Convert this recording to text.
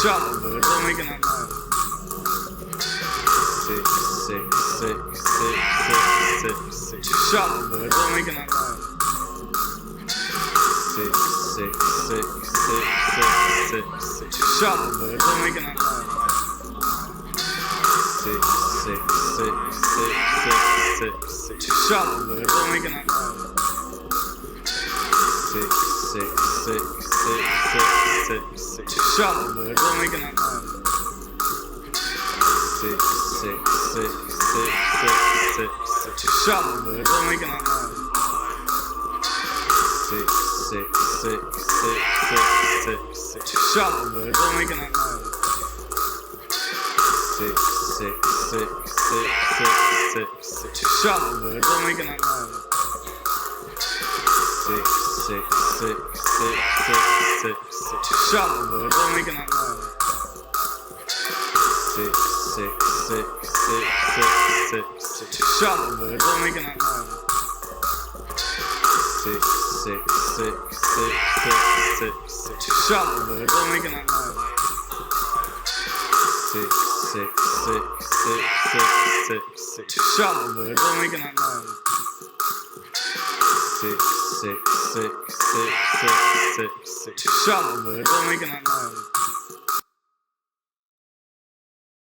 Shut up, bro. Don't make it that noise. Shut up, bro. Don't make it that noise. Shut up, bro. Don't make it that noise. Shut up, bro. Don't make it that noise. Shut up, bro. Don't make it that noise. Shut up, bro. Don't make it that noise. Shut up, bro. Don't make it that noise. Shut up, bro. Don't make it that noise. Shut up, bro. Don't make it that noise. Shut up, bro. Don't make it that noise. Shut up, bro. Don't make it that noise. Shut up, bro. Don't make it that noise. Shut up, bro. Don't make it that noise.